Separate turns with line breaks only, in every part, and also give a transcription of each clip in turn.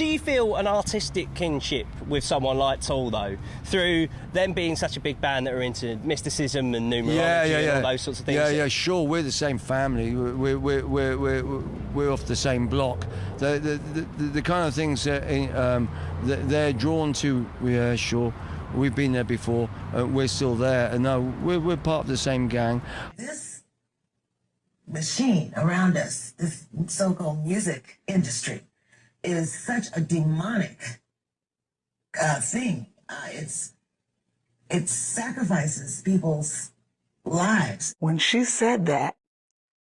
Do you feel an artistic kinship with someone like Tool, though, through them being such a big band that are into mysticism and numerology and all those sorts of things?
Yeah, sure. We're the same family. We're off the same block. The kind of things that they're drawn to. Yeah, sure. We've been there before. We're still there, and no, we're part of the same gang.
This machine around us, this so-called music industry, is such a demonic thing. It sacrifices people's lives.
When she said that,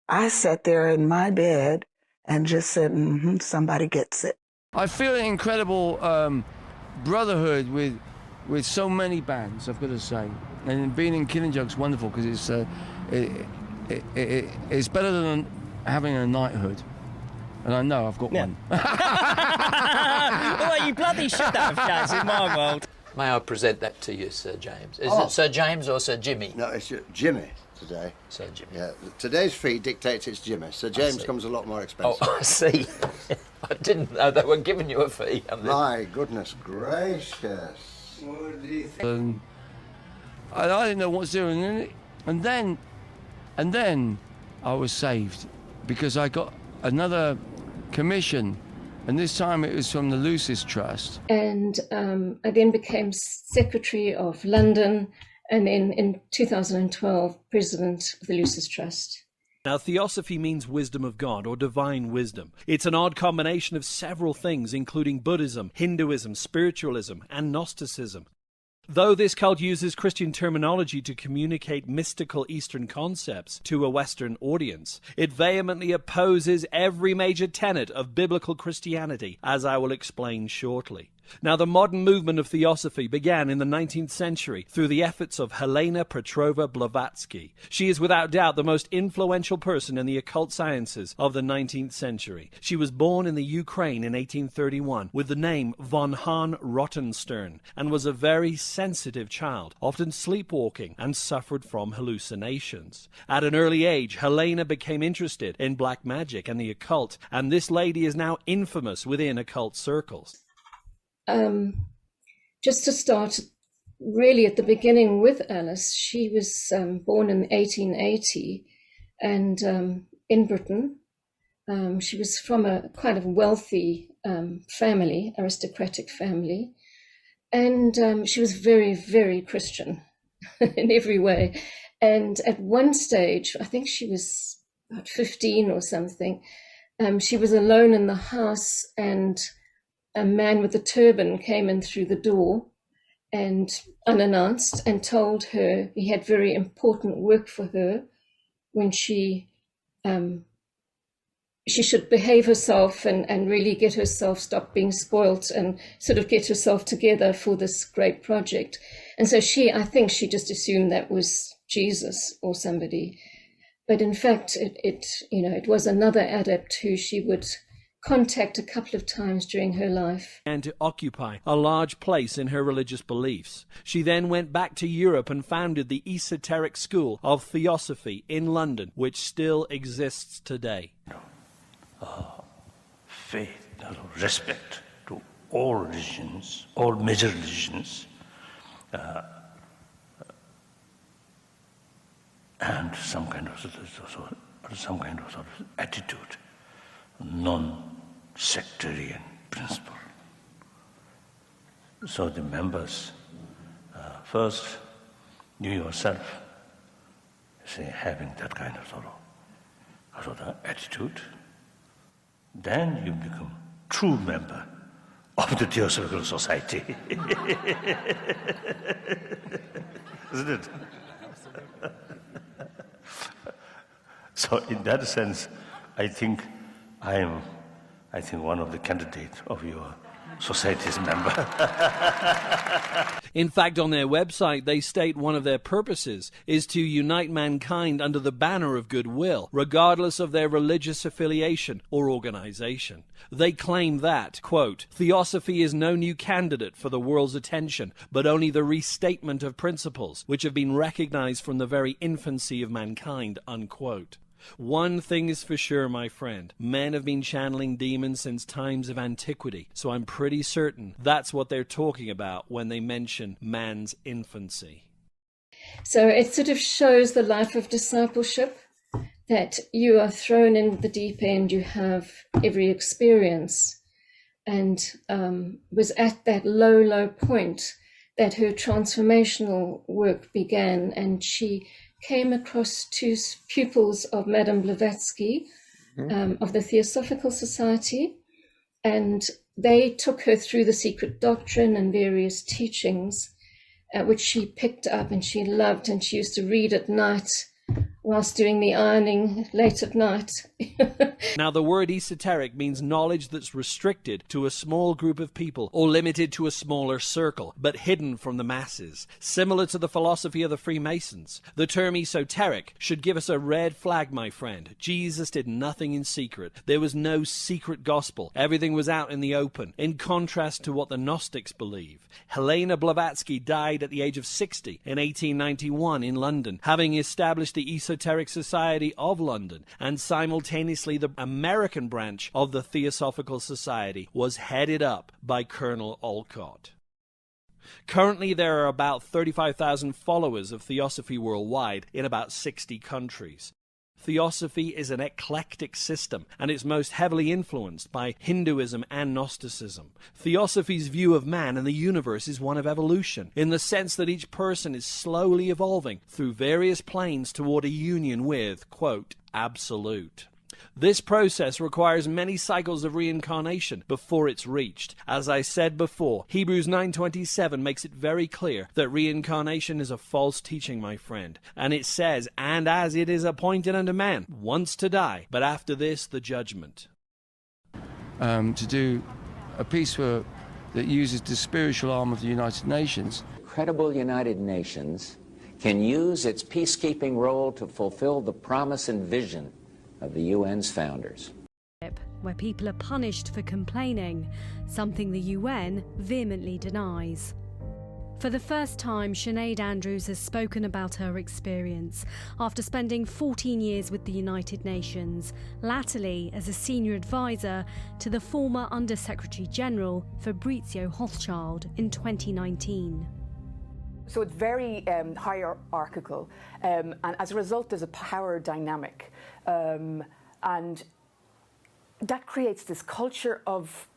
I sat there in my bed and just said, somebody gets it.
I feel an incredible brotherhood with so many bands, I've got to say. And being in Killing Joke's wonderful because it's better than having a knighthood. And I know I've got one.
Well, you bloody should have, Jazz, in my world.
May I present that to you, Sir James? Is it Sir James or Sir Jimmy?
No, it's Jimmy today.
Sir Jimmy.
Yeah, today's fee dictates it's Jimmy. Sir James comes a lot more expensive.
Oh, I see. I didn't know they were giving you a fee.
My goodness gracious.
I didn't know what to do. And then I was saved because I got another commission, and this time it was from the Lucis Trust.
And I then became Secretary of London, and then in 2012, President of the Lucis Trust.
Now, theosophy means wisdom of God, or divine wisdom. It's an odd combination of several things, including Buddhism, Hinduism, spiritualism, and Gnosticism. Though this cult uses Christian terminology to communicate mystical Eastern concepts to a Western audience, it vehemently opposes every major tenet of biblical Christianity, as I will explain shortly. Now, the modern movement of theosophy began in the 19th century through the efforts of Helena Petrova Blavatsky. She is without doubt the most influential person in the occult sciences of the 19th century. She was born in the Ukraine in 1831 with the name von Hahn Rottenstern and was a very sensitive child, often sleepwalking, and suffered from hallucinations. At an early age, Helena became interested in black magic and the occult, and this lady is now infamous within occult circles.
Just to start really at the beginning with Alice, she was born in 1880 and in Britain. She was from a quite a wealthy family, aristocratic family, and she was very, very Christian in every way. And at one stage, I think she was about 15 or something, she was alone in the house, and a man with a turban came in through the door and unannounced and told her he had very important work for her when she should behave herself and really get herself, stop being spoilt and sort of get herself together for this great project. And so I think she just assumed that was Jesus or somebody. But in fact, it was another adept who she would contact a couple of times during her life.
And to occupy a large place in her religious beliefs. She then went back to Europe and founded the esoteric school of theosophy in London, which still exists today.
Faith, respect to all religions, all major religions, and some kind of attitude, non-sectarian principle. So the members, first, you yourself, say, having that kind of sort of attitude, then you become true member of the Theosophical Society. Isn't it? So in that sense, I think I am one of the candidates of your society's member.
In fact, on their website, they state one of their purposes is to unite mankind under the banner of goodwill, regardless of their religious affiliation or organization. They claim that, quote, theosophy is no new candidate for the world's attention, but only the restatement of principles which have been recognized from the very infancy of mankind, unquote. One thing is for sure, my friend. Men have been channeling demons since times of antiquity, so I'm pretty certain that's what they're talking about when they mention man's infancy.
So it sort of shows the life of discipleship, that you are thrown in the deep end, you have every experience, and was at that low point that her transformational work began, and she came across two pupils of Madame Blavatsky of the Theosophical Society, and they took her through the secret doctrine and various teachings, which she picked up and she loved, and she used to read at night whilst doing the ironing late at night.
Now, the word esoteric means knowledge that's restricted to a small group of people or limited to a smaller circle, but hidden from the masses, similar to the philosophy of the Freemasons. The term esoteric should give us a red flag, my friend. Jesus did nothing in secret. There was no secret gospel. Everything was out in the open, in contrast to what the Gnostics believe. Helena Blavatsky died at the age of 60 in 1891 in London, having established the Esoteric Society of London, and simultaneously the American branch of the Theosophical Society was headed up by Colonel Olcott. Currently, there are about 35,000 followers of Theosophy worldwide in about 60 countries. Theosophy is an eclectic system, and it's most heavily influenced by Hinduism and Gnosticism. Theosophy's view of man and the universe is one of evolution, in the sense that each person is slowly evolving through various planes toward a union with, quote, absolute. This process requires many cycles of reincarnation before it's reached. As I said before, Hebrews 9:27 makes it very clear that reincarnation is a false teaching, my friend. And it says, and as it is appointed unto man, once to die, but after this, the judgment.
To do a piece that uses the spiritual arm of the United Nations.
Credible United Nations can use its peacekeeping role to fulfill the promise and vision of the UN's founders.
Where people are punished for complaining, something the UN vehemently denies. For the first time, Sinead Andrews has spoken about her experience after spending 14 years with the United Nations, latterly as a senior advisor to the former Under-Secretary General Fabrizio Hochschild in 2019.
So it's very hierarchical, and as a result there's a power dynamic, and that creates this culture of,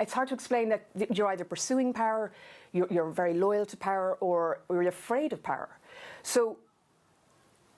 it's hard to explain, that you're either pursuing power, you're very loyal to power, or you're afraid of power. So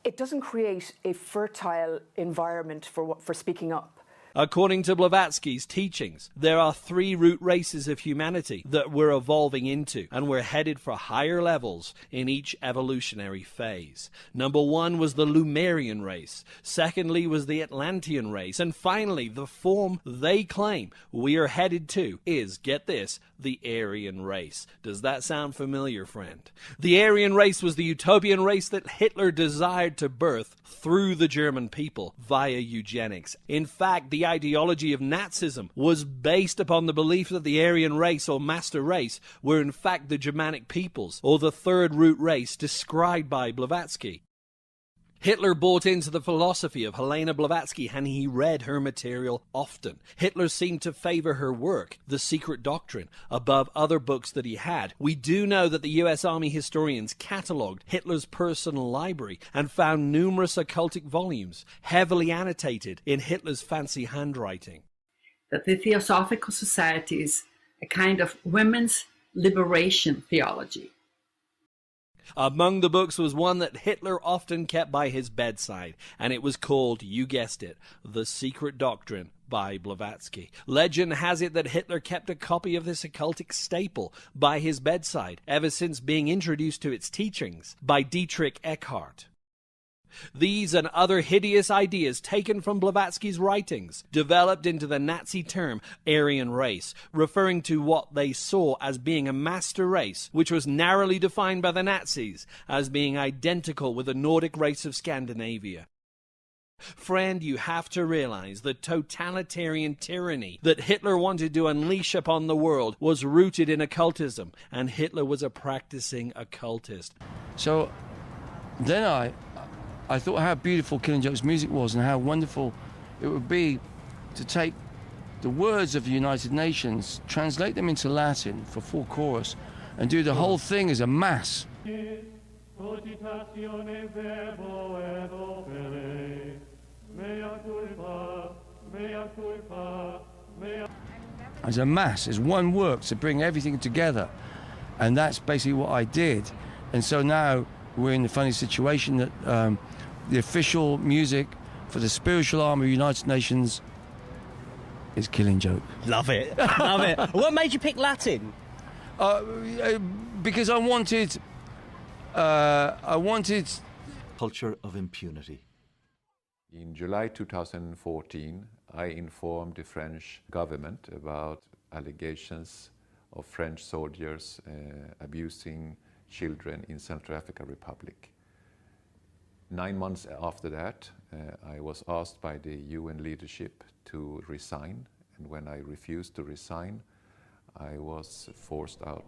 it doesn't create a fertile environment for speaking up.
According to Blavatsky's teachings, there are 3 root races of humanity that we're evolving into, and we're headed for higher levels in each evolutionary phase. Number 1 was the Lemurian race. Secondly was the Atlantean race. And finally, the form they claim we are headed to is, get this, the Aryan race. Does that sound familiar, friend? The Aryan race was the utopian race that Hitler desired to birth through the German people via eugenics. In fact, the ideology of Nazism was based upon the belief that the Aryan race or master race were in fact the Germanic peoples, or the third root race described by Blavatsky. Hitler bought into the philosophy of Helena Blavatsky, and he read her material often. Hitler seemed to favor her work, The Secret Doctrine, above other books that he had. We do know that the US Army historians catalogued Hitler's personal library and found numerous occultic volumes, heavily annotated in Hitler's fancy handwriting.
That the Theosophical Society is a kind of women's liberation theology.
Among the books was one that Hitler often kept by his bedside, and it was called, you guessed it, The Secret Doctrine by Blavatsky. Legend has it that Hitler kept a copy of this occultic staple by his bedside ever since being introduced to its teachings by Dietrich Eckart. These and other hideous ideas taken from Blavatsky's writings developed into the Nazi term Aryan race, referring to what they saw as being a master race, which was narrowly defined by the Nazis as being identical with the Nordic race of Scandinavia. Friend, you have to realize the totalitarian tyranny that Hitler wanted to unleash upon the world was rooted in occultism, and Hitler was a practicing occultist.
So then I thought how beautiful Killing Joke's music was and how wonderful it would be to take the words of the United Nations, translate them into Latin for full chorus, and do the whole thing as a mass. As a mass, as one work to bring everything together. And that's basically what I did. And so now we're in the funny situation that the official music for the spiritual arm of the United Nations is Killing Joke.
Love it, love it. What made you pick Latin?
Because I wanted
culture of impunity.
In July 2014, I informed the French government about allegations of French soldiers abusing children in Central African Republic. 9 months after that, I was asked by the UN leadership to resign, and when I refused to resign, I was forced out.